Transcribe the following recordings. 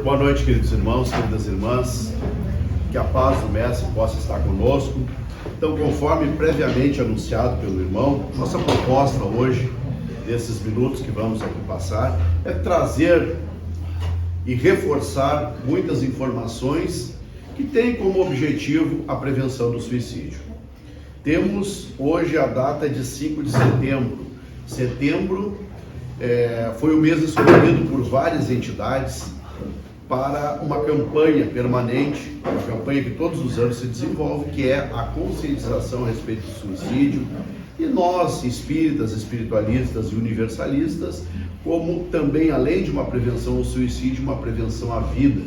Boa noite, queridos irmãos, queridas irmãs. Que a paz do Mestre possa estar conosco. Então, conforme previamente anunciado pelo irmão, nossa proposta hoje, nesses minutos que vamos aqui passar, é trazer e reforçar muitas informações que têm como objetivo a prevenção do suicídio. Temos hoje a data de 5 de setembro. Setembro foi o mês escolhido por várias entidades para uma campanha permanente, uma campanha que todos os anos se desenvolve, que é a conscientização a respeito do suicídio. E nós, espíritas, espiritualistas e universalistas, como também, além de uma prevenção ao suicídio, uma prevenção à vida,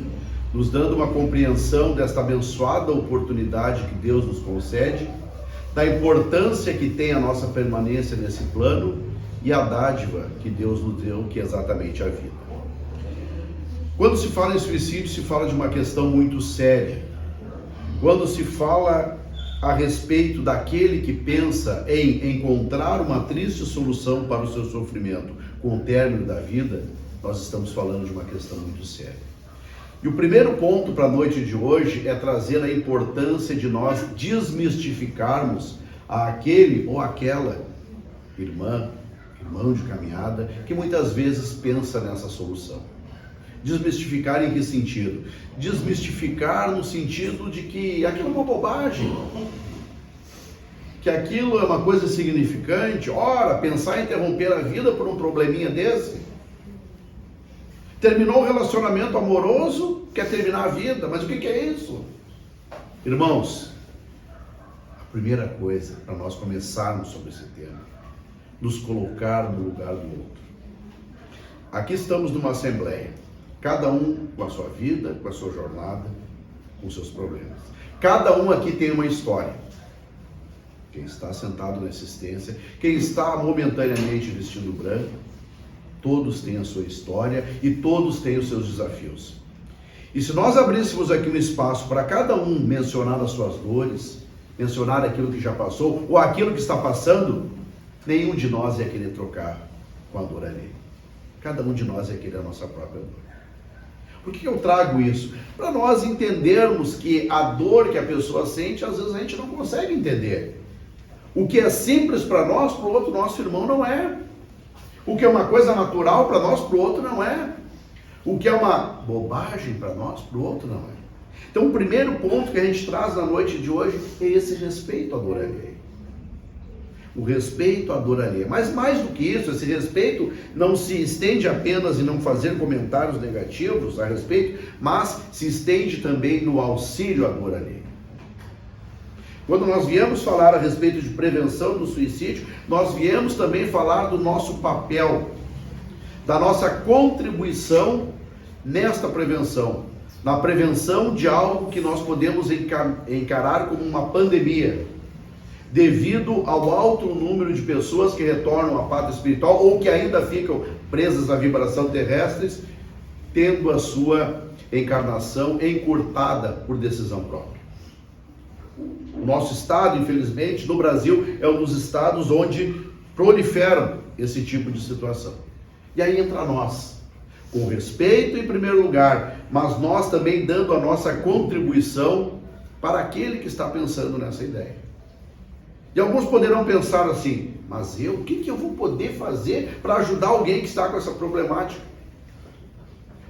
nos dando uma compreensão desta abençoada oportunidade que Deus nos concede, da importância que tem a nossa permanência nesse plano e a dádiva que Deus nos deu, que é exatamente a vida. Quando se fala em suicídio, se fala de uma questão muito séria. Quando se fala a respeito daquele que pensa em encontrar uma triste solução para o seu sofrimento com o término da vida, nós estamos falando de uma questão muito séria. E o primeiro ponto para a noite de hoje é trazer a importância de nós desmistificarmos aquele ou aquela irmão de caminhada que muitas vezes pensa nessa solução. Desmistificar em que sentido? Desmistificar no sentido de que aquilo é uma bobagem, que aquilo é uma coisa insignificante. Ora, pensar em interromper a vida por um probleminha desse? Terminou o relacionamento amoroso, quer terminar a vida, mas o que é isso? Irmãos, a primeira coisa para nós começarmos sobre esse tema, nos colocar no lugar do outro. Aqui estamos numa assembleia, cada um com a sua vida, com a sua jornada, com seus problemas. Cada um aqui tem uma história. Quem está sentado na assistência, quem está momentaneamente vestindo branco, todos têm a sua história e todos têm os seus desafios. E se nós abríssemos aqui um espaço para cada um mencionar as suas dores, mencionar aquilo que já passou ou aquilo que está passando, nenhum de nós ia querer trocar com a dor alheia. Cada um de nós ia querer a nossa própria dor. Por que eu trago isso? Para nós entendermos que a dor que a pessoa sente, às vezes a gente não consegue entender. O que é simples para nós, para o outro nosso irmão não é. O que é uma coisa natural para nós, para o outro não é. O que é uma bobagem para nós, para o outro não é. Então o primeiro ponto que a gente traz na noite de hoje é esse respeito à dor alheia. O respeito à dor alheia. Mas mais do que isso, esse respeito não se estende apenas em não fazer comentários negativos a respeito, mas se estende também no auxílio à dor alheia. Quando nós viemos falar a respeito de prevenção do suicídio, nós viemos também falar do nosso papel, da nossa contribuição nesta prevenção, na prevenção de algo que nós podemos encarar como uma pandemia, devido ao alto número de pessoas que retornam à pátria espiritual ou que ainda ficam presas à vibração terrestre, tendo a sua encarnação encurtada por decisão própria. O nosso estado, infelizmente, no Brasil, é um dos estados onde proliferam esse tipo de situação. E aí entra nós, com respeito em primeiro lugar, mas nós também dando a nossa contribuição para aquele que está pensando nessa ideia. E alguns poderão pensar assim, mas o que eu vou poder fazer para ajudar alguém que está com essa problemática?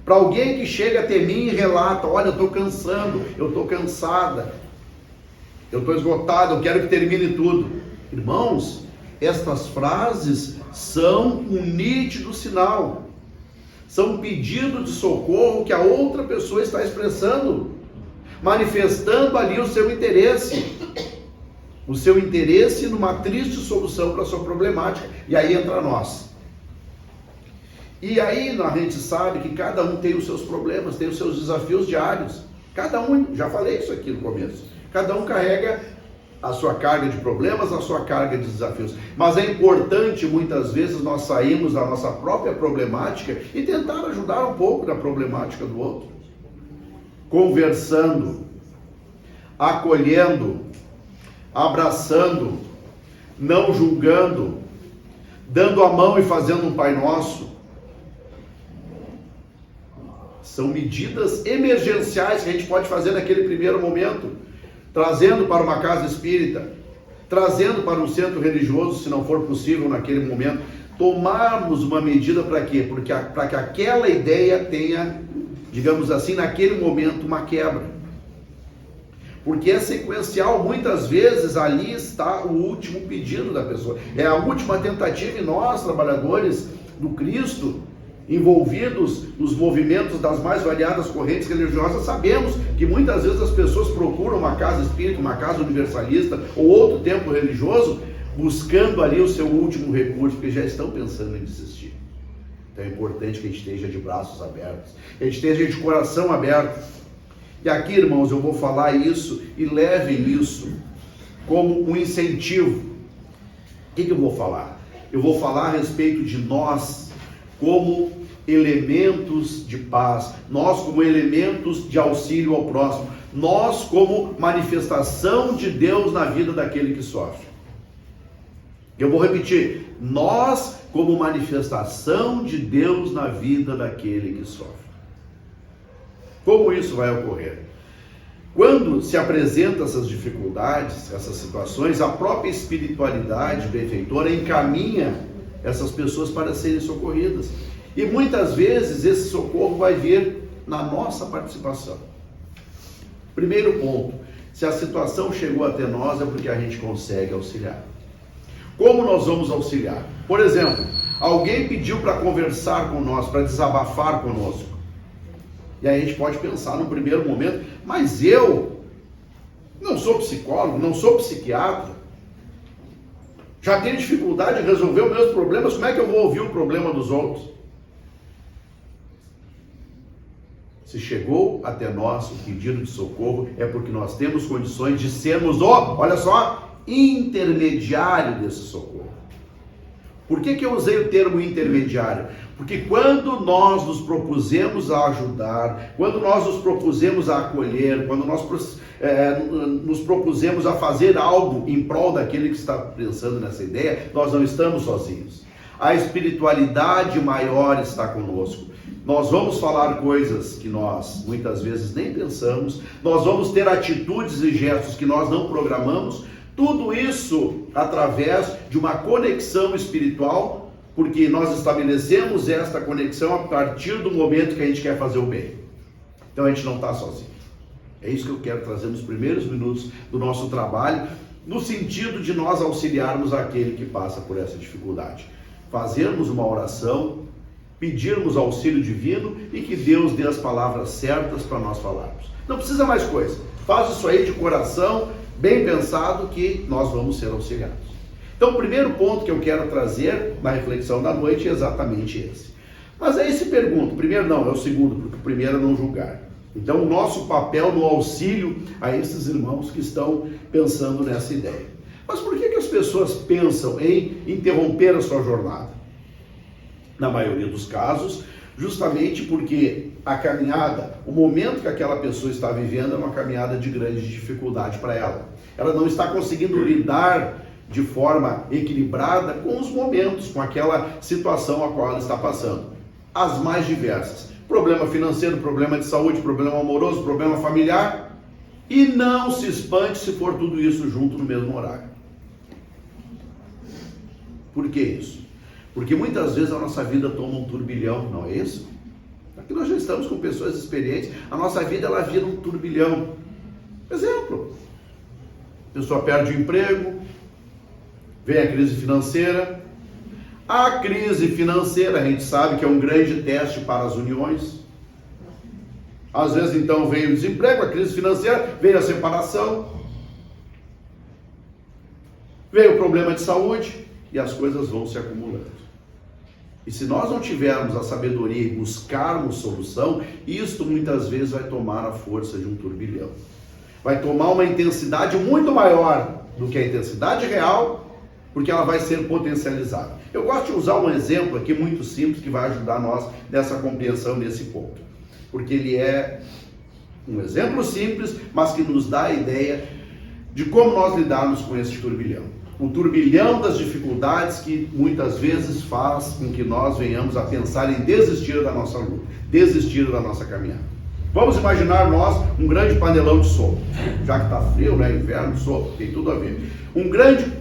Para alguém que chega até mim e relata, olha, eu estou cansando, eu estou cansada, eu estou esgotado, eu quero que termine tudo. Irmãos, estas frases são um nítido sinal, são um pedido de socorro que a outra pessoa está expressando, manifestando ali o seu interesse numa triste solução para a sua problemática. E aí entra nós. E aí a gente sabe que cada um tem os seus problemas, tem os seus desafios diários. Cada um, já falei isso aqui no começo, cada um carrega a sua carga de problemas, a sua carga de desafios. Mas é importante, muitas vezes, nós sairmos da nossa própria problemática e tentar ajudar um pouco da problemática do outro. Conversando, acolhendo, abraçando, não julgando, dando a mão e fazendo um Pai Nosso. São medidas emergenciais que a gente pode fazer naquele primeiro momento, trazendo para uma casa espírita, trazendo para um centro religioso, se não for possível naquele momento, tomarmos uma medida para quê? Para que aquela ideia tenha, digamos assim, naquele momento uma quebra. Porque é sequencial, muitas vezes ali está o último pedido da pessoa. É a última tentativa e nós, trabalhadores do Cristo, envolvidos nos movimentos das mais variadas correntes religiosas, sabemos que muitas vezes as pessoas procuram uma casa espírita, uma casa universalista ou outro templo religioso, buscando ali o seu último recurso, porque já estão pensando em desistir. Então é importante que a gente esteja de braços abertos, que a gente esteja de coração aberto. E aqui, irmãos, eu vou falar isso e levem isso como um incentivo. O que eu vou falar? Eu vou falar a respeito de nós como elementos de paz, nós como elementos de auxílio ao próximo, nós como manifestação de Deus na vida daquele que sofre. Eu vou repetir, nós como manifestação de Deus na vida daquele que sofre. Como isso vai ocorrer? Quando se apresentam essas dificuldades, essas situações, a própria espiritualidade benfeitora encaminha essas pessoas para serem socorridas. E muitas vezes esse socorro vai vir na nossa participação. Primeiro ponto, se a situação chegou até nós é porque a gente consegue auxiliar. Como nós vamos auxiliar? Por exemplo, alguém pediu para conversar com nós, para desabafar conosco. E aí a gente pode pensar no primeiro momento, mas eu não sou psicólogo, não sou psiquiatra, já tenho dificuldade em resolver os meus problemas, como é que eu vou ouvir o problema dos outros? Se chegou até nós o pedido de socorro, é porque nós temos condições de sermos olha só, intermediário desse socorro. Por que eu usei o termo intermediário? Porque quando nós nos propusemos a ajudar, quando nós nos propusemos a acolher, quando nós nos propusemos a fazer algo em prol daquele que está pensando nessa ideia, nós não estamos sozinhos. A espiritualidade maior está conosco. Nós vamos falar coisas que nós muitas vezes nem pensamos, nós vamos ter atitudes e gestos que nós não programamos, tudo isso através de uma conexão espiritual, porque nós estabelecemos esta conexão a partir do momento que a gente quer fazer o bem. Então a gente não está sozinho. É isso que eu quero trazer nos primeiros minutos do nosso trabalho, no sentido de nós auxiliarmos aquele que passa por essa dificuldade. Fazermos uma oração, pedirmos auxílio divino e que Deus dê as palavras certas para nós falarmos. Não precisa mais coisa. Faz isso aí de coração, bem pensado, que nós vamos ser auxiliados. Então, o primeiro ponto que eu quero trazer na reflexão da noite é exatamente esse. Mas aí se pergunta, primeiro não, é o segundo, porque o primeiro é não julgar. Então, o nosso papel no auxílio a esses irmãos que estão pensando nessa ideia. Mas por que as pessoas pensam em interromper a sua jornada? Na maioria dos casos, justamente porque a caminhada, o momento que aquela pessoa está vivendo é uma caminhada de grande dificuldade para ela. Ela não está conseguindo lidar de forma equilibrada com os momentos, com aquela situação a qual ela está passando. As mais diversas. Problema financeiro, problema de saúde, problema amoroso, problema familiar. E não se espante se for tudo isso junto no mesmo horário. Por que isso? Porque muitas vezes a nossa vida toma um turbilhão, não é isso? Aqui nós já estamos com pessoas experientes, a nossa vida ela vira um turbilhão. Exemplo, a pessoa perde o emprego, vem a crise financeira. A crise financeira, a gente sabe que é um grande teste para as uniões. Às vezes então vem o desemprego, a crise financeira, vem a separação, vem o problema de saúde e as coisas vão se acumulando. E se nós não tivermos a sabedoria e buscarmos solução, isto muitas vezes vai tomar a força de um turbilhão. Vai tomar uma intensidade muito maior do que a intensidade real, porque ela vai ser potencializada. Eu gosto de usar um exemplo aqui muito simples que vai ajudar nós nessa compreensão, nesse ponto. Porque ele é um exemplo simples, mas que nos dá a ideia de como nós lidarmos com esse turbilhão. o turbilhão das dificuldades que muitas vezes faz com que nós venhamos a pensar em desistir da nossa luta, desistir da nossa caminhada. Vamos imaginar nós um grande panelão de sopa, já que está frio, né? Inverno, sopa, tem tudo a ver. Um grande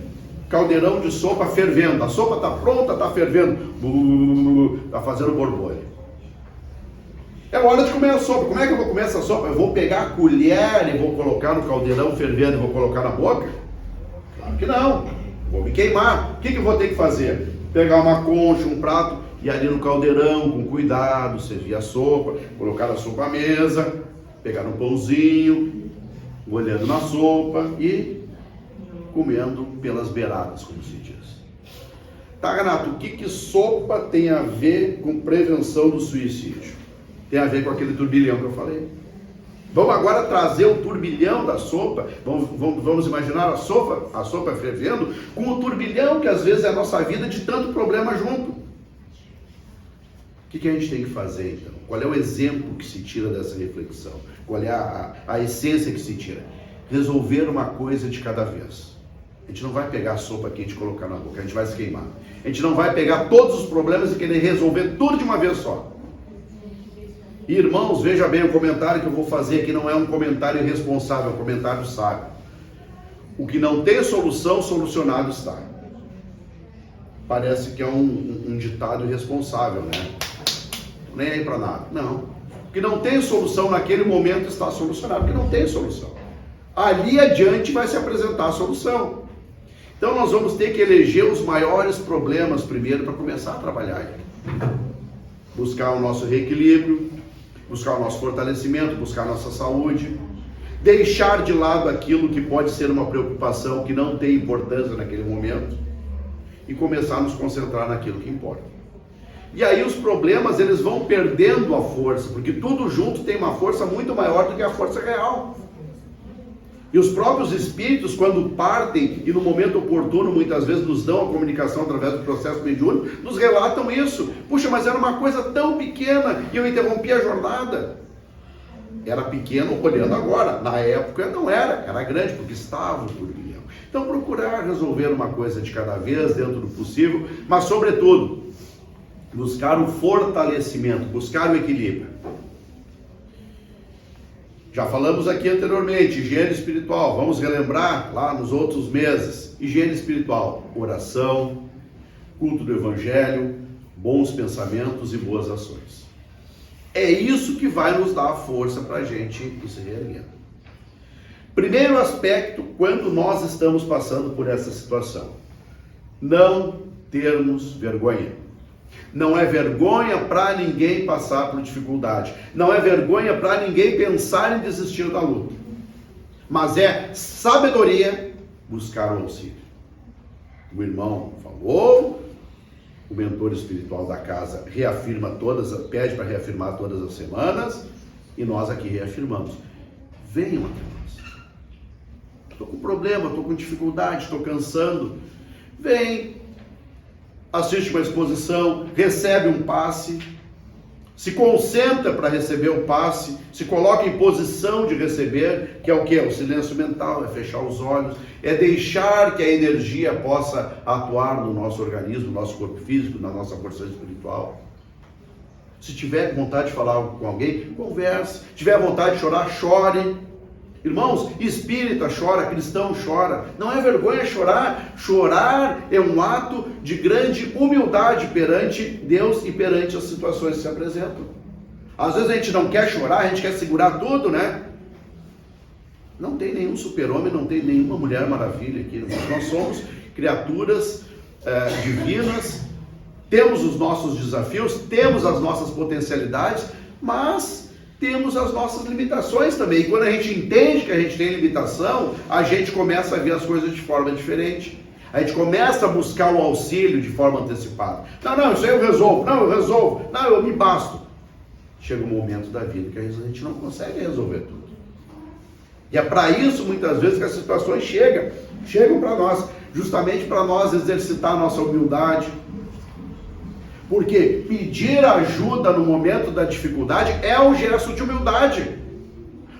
caldeirão de sopa fervendo, a sopa está pronta, está fervendo, está fazendo borbulha. É hora de comer a sopa. Como é que eu vou comer essa sopa? Eu vou pegar a colher e vou colocar no caldeirão fervendo e vou colocar na boca? Claro que não, vou me queimar. O que eu vou ter que fazer? Pegar uma concha, um prato e ali no caldeirão, com cuidado, servir a sopa, colocar a sopa à mesa, pegar um pãozinho, molhando na sopa e comendo pelas beiradas, como se diz. Tá, Renato, o que sopa tem a ver com prevenção do suicídio? Tem a ver com aquele turbilhão que eu falei. Vamos agora trazer o turbilhão da sopa, vamos imaginar a sopa fervendo, com o turbilhão que às vezes é a nossa vida de tanto problema junto. O que a gente tem que fazer então? Qual é o exemplo que se tira dessa reflexão? Qual é a essência que se tira? Resolver uma coisa de cada vez. A gente não vai pegar a sopa quente e colocar na boca, a gente vai se queimar. A gente não vai pegar todos os problemas e querer resolver tudo de uma vez só. Irmãos, veja bem, o comentário que eu vou fazer aqui não é um comentário irresponsável, é um comentário sábio. O que não tem solução, solucionado está. Parece que é um ditado irresponsável, né? Nem aí para nada. Não. O que não tem solução naquele momento está solucionado, porque não tem solução. Ali adiante vai se apresentar a solução. Então nós vamos ter que eleger os maiores problemas primeiro para começar a trabalhar ele. Buscar o nosso reequilíbrio, buscar o nosso fortalecimento, buscar a nossa saúde, deixar de lado aquilo que pode ser uma preocupação que não tem importância naquele momento e começar a nos concentrar naquilo que importa. E aí os problemas eles vão perdendo a força, porque tudo junto tem uma força muito maior do que a força real. E os próprios espíritos, quando partem e no momento oportuno, muitas vezes nos dão a comunicação através do processo mediúnico, nos relatam isso. Puxa, mas era uma coisa tão pequena e eu interrompi a jornada. Era pequeno olhando agora, na época não era grande, porque estava o turbilhão. Então procurar resolver uma coisa de cada vez, dentro do possível, mas sobretudo, buscar o fortalecimento, buscar o equilíbrio. Já falamos aqui anteriormente, higiene espiritual, vamos relembrar lá nos outros meses. Higiene espiritual, oração, culto do evangelho, bons pensamentos e boas ações. É isso que vai nos dar a força para a gente ir se reerguendo. Primeiro aspecto, quando nós estamos passando por essa situação, não termos vergonha. Não é vergonha para ninguém passar por dificuldade. Não é vergonha para ninguém pensar em desistir da luta. Mas é sabedoria buscar o auxílio. O irmão falou, o mentor espiritual da casa reafirma pede para reafirmar todas as semanas, e nós aqui reafirmamos. Venham até nós. Estou com problema, estou com dificuldade, estou cansando. Vem. Assiste uma exposição, recebe um passe, se concentra para receber o passe, se coloca em posição de receber, que é o que? O silêncio mental, é fechar os olhos, é deixar que a energia possa atuar no nosso organismo, no nosso corpo físico, na nossa porção espiritual. Se tiver vontade de falar com alguém, converse. Se tiver vontade de chorar, chore. Irmãos, espírita chora, cristão chora, não é vergonha chorar. Chorar é um ato de grande humildade perante Deus e perante as situações que se apresentam. Às vezes a gente não quer chorar, a gente quer segurar tudo, né? Não tem nenhum super-homem, não tem nenhuma mulher maravilha aqui. Nós somos criaturas divinas, temos os nossos desafios, temos as nossas potencialidades, mas temos as nossas limitações também. E quando a gente entende que a gente tem limitação, a gente começa a ver as coisas de forma diferente. A gente começa a buscar o auxílio de forma antecipada. Não, isso aí eu resolvo. Não, eu resolvo. Não, eu me basto. Chega um momento da vida que a gente não consegue resolver tudo. E é para isso, muitas vezes, que as situações chegam para nós. Justamente para nós exercitar a nossa humildade. Porque pedir ajuda no momento da dificuldade é um gesto de humildade.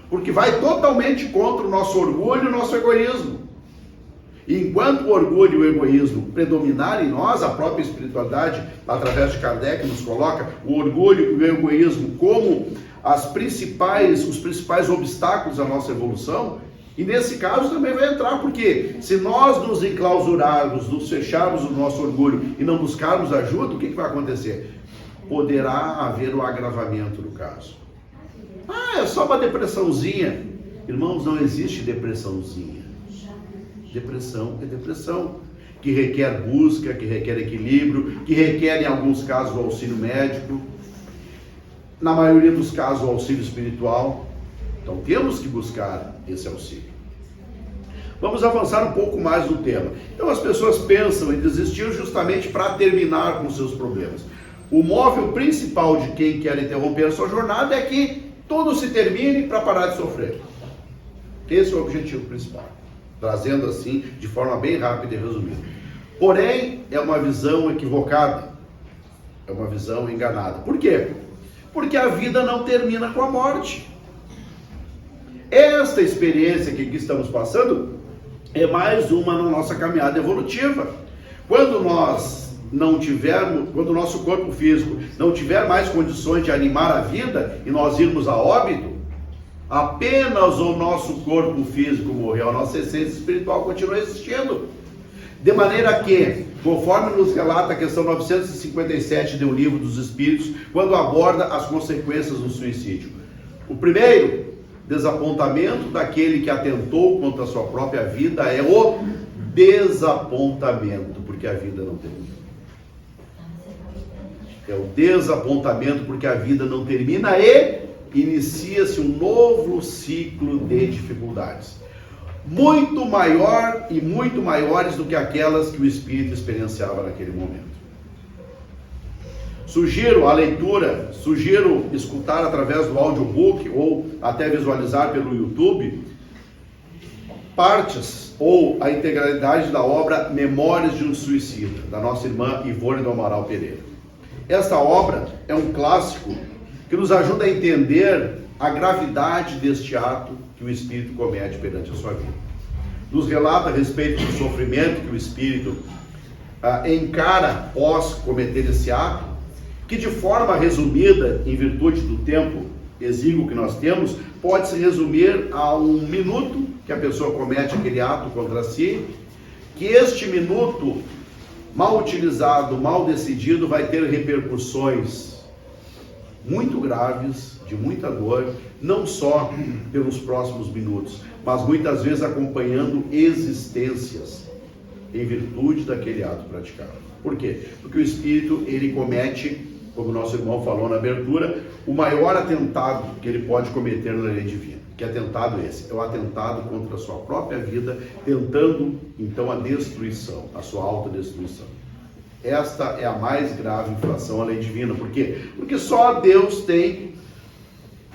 Porque vai totalmente contra o nosso orgulho e o nosso egoísmo. E enquanto o orgulho e o egoísmo predominarem em nós, a própria espiritualidade, através de Kardec, nos coloca o orgulho e o egoísmo como os principais obstáculos à nossa evolução. E nesse caso também vai entrar, porque se nós nos enclausurarmos, nos fecharmos no nosso orgulho e não buscarmos ajuda, o que vai acontecer? Poderá haver o agravamento do caso. É só uma depressãozinha. Irmãos, não existe depressãozinha. Depressão é depressão, que requer busca, que requer equilíbrio, que requer em alguns casos o auxílio médico, na maioria dos casos o auxílio espiritual. Então temos que buscar esse auxílio. Vamos avançar um pouco mais no tema. Então as pessoas pensam em desistir justamente para terminar com seus problemas. O móvel principal de quem quer interromper a sua jornada é que tudo se termine para parar de sofrer. Esse é o objetivo principal, trazendo assim de forma bem rápida e resumida. Porém, é uma visão equivocada, é uma visão enganada. Por quê? Porque a vida não termina com a morte. Esta experiência que aqui estamos passando é mais uma na nossa caminhada evolutiva. Quando quando o nosso corpo físico não tiver mais condições de animar a vida e nós irmos a óbito, apenas o nosso corpo físico morreu, a nossa essência espiritual continua existindo. De maneira que, conforme nos relata a questão 957 do Livro dos Espíritos, quando aborda as consequências do suicídio. O primeiro, desapontamento daquele que atentou contra a sua própria vida, é o desapontamento, porque a vida não termina. É o desapontamento porque a vida não termina e inicia-se um novo ciclo de dificuldades. Muito maior e muito maiores do que aquelas que o espírito experienciava naquele momento. Sugiro a leitura, sugiro escutar através do audiobook ou até visualizar pelo YouTube partes ou a integralidade da obra Memórias de um Suicida, da nossa irmã Ivone do Amaral Pereira. Esta obra é um clássico que nos ajuda a entender a gravidade deste ato que o espírito comete perante a sua vida. Nos relata a respeito do sofrimento que o espírito encara após cometer esse ato, que de forma resumida, em virtude do tempo exíguo que nós temos, pode se resumir a um minuto que a pessoa comete aquele ato contra si, que este minuto mal utilizado, mal decidido, vai ter repercussões muito graves, de muita dor, não só pelos próximos minutos, mas muitas vezes acompanhando existências em virtude daquele ato praticado. Por quê? Porque o espírito, ele comete, como o nosso irmão falou na abertura, o maior atentado que ele pode cometer na lei divina. Que atentado esse? É o atentado contra a sua própria vida, tentando então a destruição, a sua autodestruição. Esta é a mais grave infração à lei divina. Por quê? Porque só Deus tem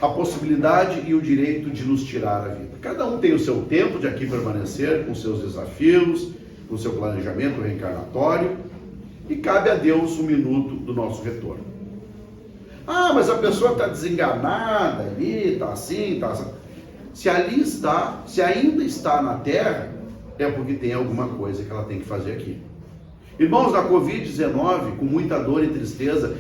a possibilidade e o direito de nos tirar a vida. Cada um tem o seu tempo de aqui permanecer, com seus desafios, com seu planejamento reencarnatório, e cabe a Deus um minuto do nosso retorno. Mas a pessoa está desenganada ali, está assim, está assim. Se ali está, se ainda está na Terra, é porque tem alguma coisa que ela tem que fazer aqui. Irmãos, na Covid-19, com muita dor e tristeza,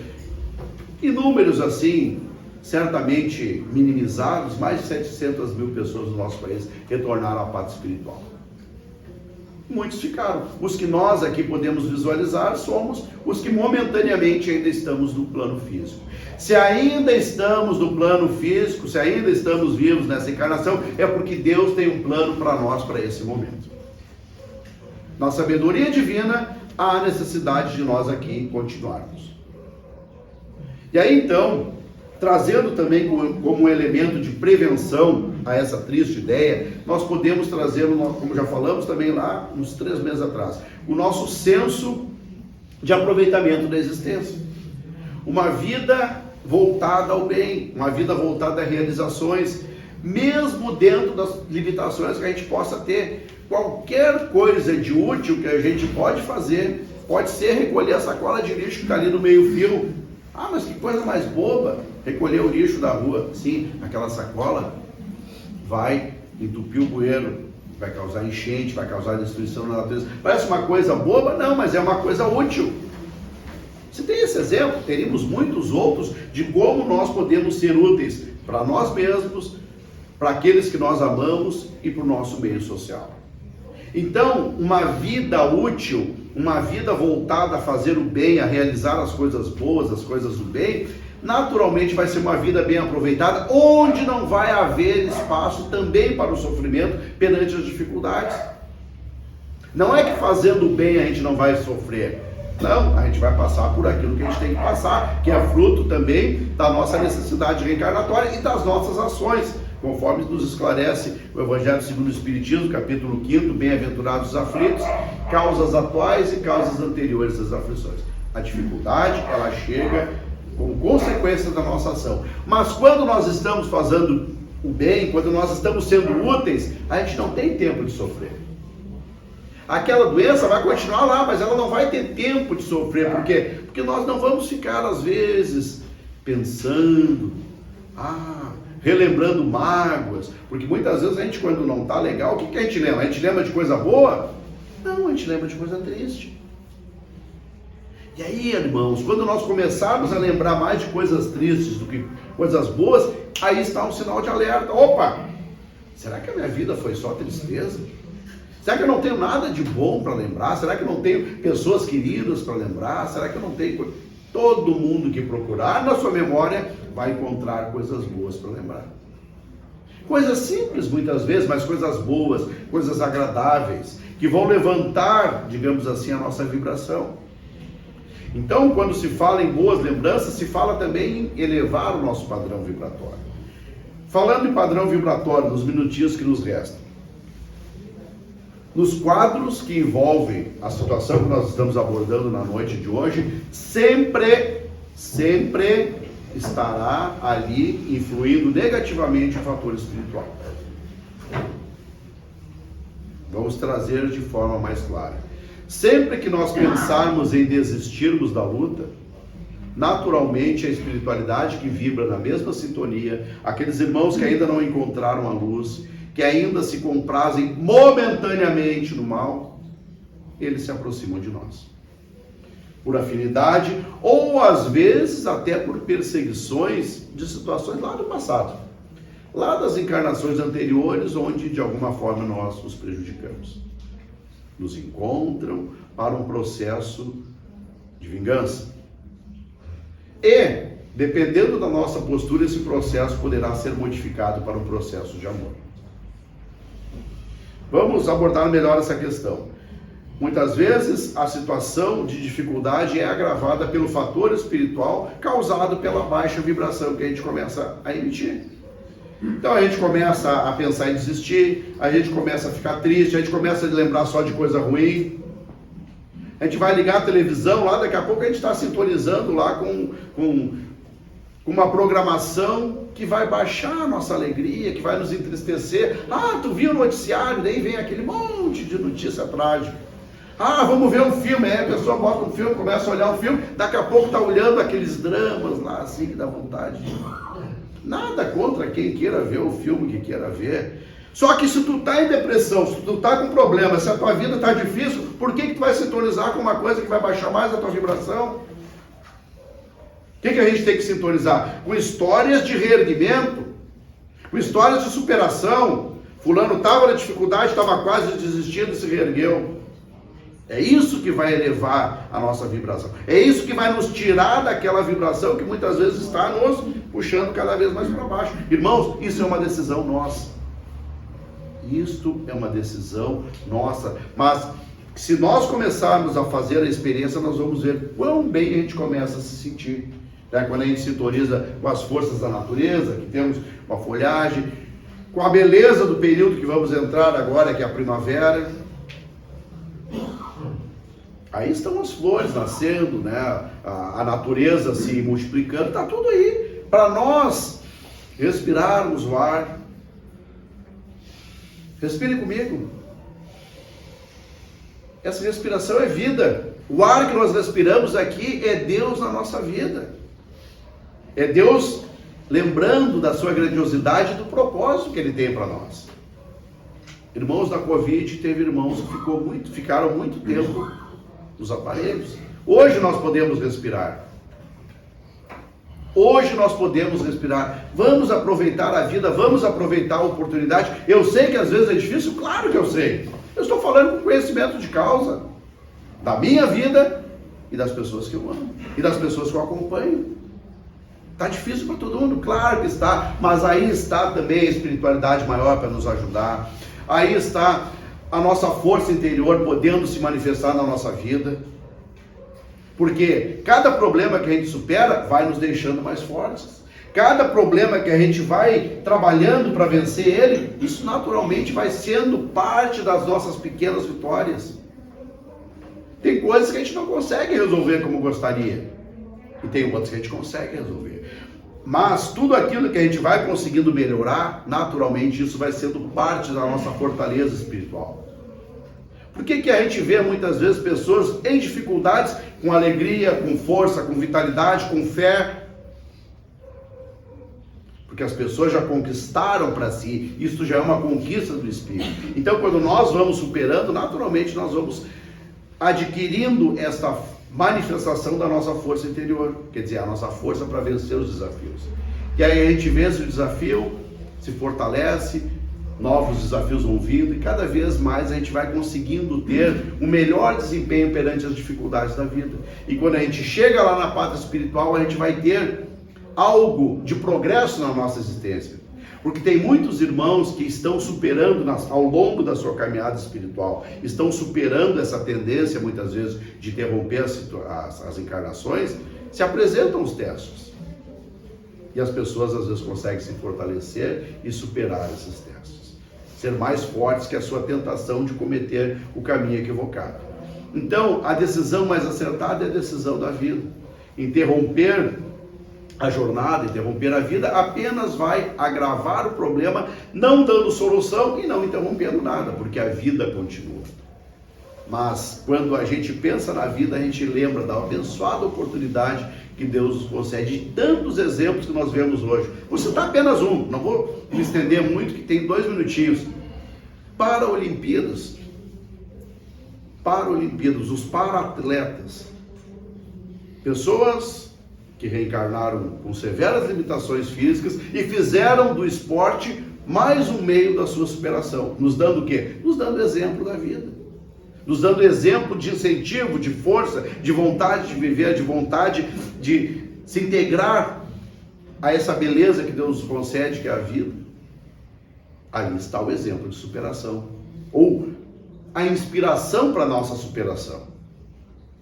em números assim, certamente minimizados, mais de 700 mil pessoas no nosso país retornaram à pátria espiritual. Muitos ficaram. Os que nós aqui podemos visualizar somos os que momentaneamente ainda estamos no plano físico. Se ainda estamos no plano físico, se ainda estamos vivos nessa encarnação, é porque Deus tem um plano para nós para esse momento. Na sabedoria divina, há necessidade de nós aqui continuarmos. E aí então, trazendo também como um elemento de prevenção a essa triste ideia, nós podemos trazer, como já falamos também lá uns 3 meses atrás, o nosso senso de aproveitamento da existência. Uma vida voltada ao bem, uma vida voltada a realizações, mesmo dentro das limitações que a gente possa ter. Qualquer coisa de útil que a gente pode fazer, pode ser recolher a sacola de lixo que está ali no meio-fio. Mas que coisa mais boba, recolher o lixo da rua. Sim, aquela sacola vai entupir o bueiro, vai causar enchente, vai causar destruição na natureza. Parece uma coisa boba? Não, mas é uma coisa útil. Se tem esse exemplo, teríamos muitos outros de como nós podemos ser úteis para nós mesmos, para aqueles que nós amamos e para o nosso meio social. Então, uma vida útil, uma vida voltada a fazer o bem, a realizar as coisas boas, as coisas do bem, naturalmente vai ser uma vida bem aproveitada, onde não vai haver espaço também para o sofrimento perante as dificuldades. Não é que fazendo o bem a gente não vai sofrer. Não, a gente vai passar por aquilo que a gente tem que passar, que é fruto também da nossa necessidade reencarnatória e das nossas ações, conforme nos esclarece o Evangelho segundo o Espiritismo, capítulo 5, Bem-aventurados os aflitos, causas atuais e causas anteriores das aflições. A dificuldade, ela chega como consequência da nossa ação. Mas quando nós estamos fazendo o bem, quando nós estamos sendo úteis, a gente não tem tempo de sofrer. Aquela doença vai continuar lá, mas ela não vai ter tempo de sofrer. Por quê? Porque nós não vamos ficar, às vezes, pensando, relembrando mágoas. Porque muitas vezes a gente, quando não está legal, o que a gente lembra? A gente lembra de coisa boa? Não, a gente lembra de coisa triste. E aí, irmãos, quando nós começarmos a lembrar mais de coisas tristes do que coisas boas, aí está um sinal de alerta. Opa! Será que a minha vida foi só tristeza? Será que eu não tenho nada de bom para lembrar? Será que eu não tenho pessoas queridas para lembrar? Será que eu não tenho... Todo mundo que procurar na sua memória vai encontrar coisas boas para lembrar. Coisas simples muitas vezes, mas coisas boas, coisas agradáveis, que vão levantar, digamos assim, a nossa vibração. Então, quando se fala em boas lembranças, se fala também em elevar o nosso padrão vibratório. Falando em padrão vibratório, nos minutinhos que nos restam, nos quadros que envolvem a situação que nós estamos abordando na noite de hoje, sempre estará ali influindo negativamente o fator espiritual. Vamos trazer de forma mais clara. Sempre que nós pensarmos em desistirmos da luta, naturalmente a espiritualidade que vibra na mesma sintonia, aqueles irmãos que ainda não encontraram a luz, que ainda se comprazem momentaneamente no mal, eles se aproximam de nós. Por afinidade, ou às vezes até por perseguições de situações lá do passado, lá das encarnações anteriores, onde de alguma forma nós os prejudicamos. Nos encontram para um processo de vingança. E, dependendo da nossa postura, esse processo poderá ser modificado para um processo de amor. Vamos abordar melhor essa questão. Muitas vezes a situação de dificuldade é agravada pelo fator espiritual causado pela baixa vibração que a gente começa a emitir. Então a gente começa a pensar em desistir, a gente começa a ficar triste, a gente começa a lembrar só de coisa ruim. A gente vai ligar a televisão lá, daqui a pouco a gente está sintonizando lá com uma programação que vai baixar a nossa alegria, que vai nos entristecer. Tu viu o noticiário, daí vem aquele monte de notícia trágica. Vamos ver um filme, aí a pessoa bota um filme, começa a olhar um filme, daqui a pouco está olhando aqueles dramas lá, assim, que dá vontade de... Nada contra quem queira ver o filme que queira ver. Só que se tu está em depressão, se tu está com problema, se a tua vida está difícil, por que tu vai sintonizar com uma coisa que vai baixar mais a tua vibração? O que a gente tem que sintonizar? Com histórias de reerguimento, com histórias de superação. Fulano estava na dificuldade, estava quase desistindo e se reergueu. É isso que vai elevar a nossa vibração. É isso que vai nos tirar daquela vibração que muitas vezes está nos puxando cada vez mais para baixo. Irmãos, isso é uma decisão nossa. Isto é uma decisão nossa. Mas se nós começarmos a fazer a experiência, nós vamos ver quão bem a gente começa a se sentir. Quando a gente sintoniza com as forças da natureza, que temos uma folhagem, com a beleza do período que vamos entrar agora, que é a primavera. Aí estão as flores nascendo, né? A natureza se multiplicando, está tudo aí para nós respirarmos o ar. Respire comigo. Essa respiração é vida. O ar que nós respiramos aqui é Deus na nossa vida. É Deus lembrando da sua grandiosidade e do propósito que Ele tem para nós. Irmãos da Covid, teve irmãos que ficaram muito tempo nos aparelhos. Hoje nós podemos respirar. Hoje nós podemos respirar. Vamos aproveitar a vida, vamos aproveitar a oportunidade. Eu sei que às vezes é difícil, claro que eu sei. Eu estou falando com conhecimento de causa da minha vida e das pessoas que eu amo e das pessoas que eu acompanho. Está difícil para todo mundo, claro que está, mas aí está também a espiritualidade maior para nos ajudar. Aí está a nossa força interior podendo se manifestar na nossa vida. Porque cada problema que a gente supera vai nos deixando mais fortes. Cada problema que a gente vai trabalhando para vencer ele, isso naturalmente vai sendo parte das nossas pequenas vitórias. Tem coisas que a gente não consegue resolver como gostaria. E tem outras que a gente consegue resolver. Mas tudo aquilo que a gente vai conseguindo melhorar, naturalmente isso vai sendo parte da nossa fortaleza espiritual. Por que a gente vê muitas vezes pessoas em dificuldades, com alegria, com força, com vitalidade, com fé? Porque as pessoas já conquistaram para si, isso já é uma conquista do Espírito. Então quando nós vamos superando, naturalmente nós vamos adquirindo esta manifestação da nossa força interior, quer dizer, a nossa força para vencer os desafios. E aí a gente vence o desafio, se fortalece, novos desafios vão vindo e cada vez mais a gente vai conseguindo ter um melhor desempenho perante as dificuldades da vida. E quando a gente chega lá na pátria espiritual, a gente vai ter algo de progresso na nossa existência. Porque tem muitos irmãos que estão superando ao longo da sua caminhada espiritual, estão superando essa tendência muitas vezes de interromper as encarnações, se apresentam os testes. E as pessoas às vezes conseguem se fortalecer e superar esses testes. Ser mais fortes que a sua tentação de cometer o caminho equivocado. Então, a decisão mais acertada é a decisão da vida. Interromper a jornada, interromper a vida, apenas vai agravar o problema, não dando solução e não interrompendo nada, porque a vida continua. Mas quando a gente pensa na vida, a gente lembra da abençoada oportunidade que Deus nos concede, de tantos exemplos que nós vemos hoje. Vou citar apenas um, não vou me estender muito, que tem 2 minutinhos. Paralimpíadas, os para-atletas, pessoas que reencarnaram com severas limitações físicas e fizeram do esporte mais um meio da sua superação, nos dando o quê? Nos dando exemplo da vida, nos dando exemplo de incentivo, de força, de vontade de viver, de vontade de se integrar a essa beleza que Deus nos concede, que é a vida. Aí está o exemplo de superação, ou a inspiração para a nossa superação.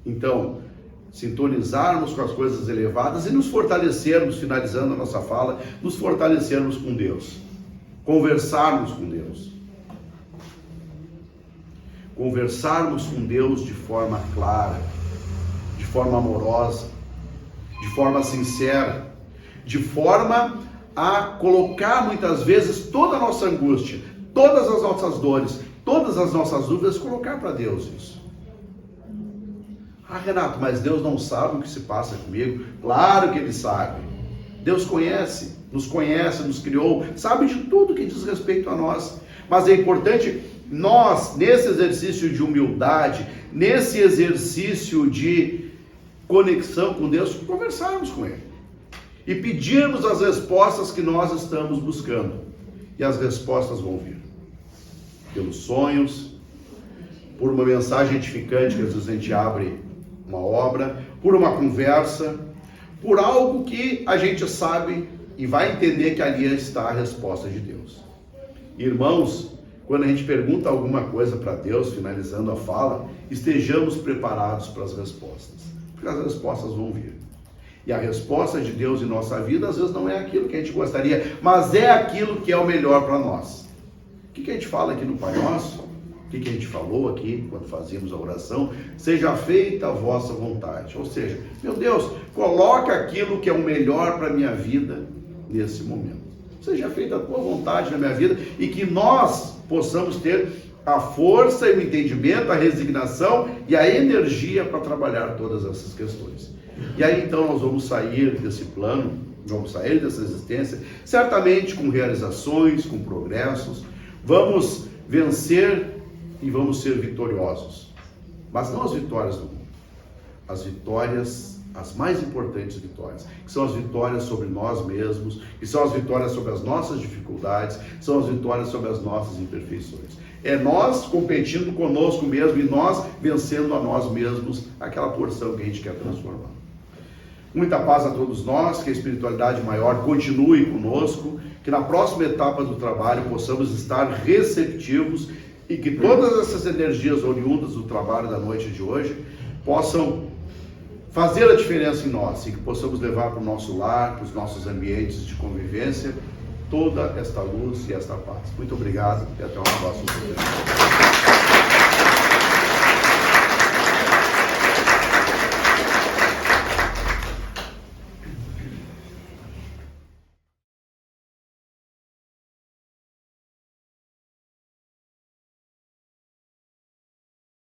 Então, sintonizarmos com as coisas elevadas e nos fortalecermos, finalizando a nossa fala, nos fortalecermos com Deus, conversarmos com Deus. Conversarmos com Deus de forma clara, de forma amorosa, de forma sincera, de forma a colocar muitas vezes toda a nossa angústia, todas as nossas dores, todas as nossas dúvidas, colocar para Deus isso. Ah, Renato, mas Deus não sabe o que se passa comigo. Claro que Ele sabe. Deus conhece, nos criou, sabe de tudo que diz respeito a nós. Mas é importante nós, nesse exercício de humildade, nesse exercício de conexão com Deus, conversarmos com Ele. E pedirmos as respostas que nós estamos buscando. E as respostas vão vir. Pelos sonhos, por uma mensagem edificante que às vezes a gente abre uma obra, por uma conversa, por algo que a gente sabe e vai entender que ali está a resposta de Deus. Irmãos, quando a gente pergunta alguma coisa para Deus, finalizando a fala, estejamos preparados para as respostas, porque as respostas vão vir. E a resposta de Deus em nossa vida, às vezes não é aquilo que a gente gostaria, mas é aquilo que é o melhor para nós. O que a gente fala aqui no Pai Nosso? O que a gente falou aqui quando fazíamos a oração? Seja feita a vossa vontade. Ou seja, meu Deus, coloca aquilo que é o melhor para a minha vida nesse momento. Seja feita a tua vontade na minha vida e que nós possamos ter a força e o entendimento, a resignação e a energia para trabalhar todas essas questões. E aí então nós vamos sair desse plano, vamos sair dessa existência, certamente com realizações, com progressos, vamos vencer e vamos ser vitoriosos. Mas não as vitórias do mundo, as vitórias, as mais importantes vitórias, que são as vitórias sobre nós mesmos, que são as vitórias sobre as nossas dificuldades, são as vitórias sobre as nossas imperfeições. É nós competindo conosco mesmo e nós vencendo a nós mesmos aquela porção que a gente quer transformar. Muita paz a todos nós, que a espiritualidade maior continue conosco, que na próxima etapa do trabalho possamos estar receptivos e que todas essas energias oriundas do trabalho da noite de hoje possam fazer a diferença em nós e que possamos levar para o nosso lar, para os nossos ambientes de convivência, toda esta luz e esta paz. Muito obrigado e até uma próxima oportunidade.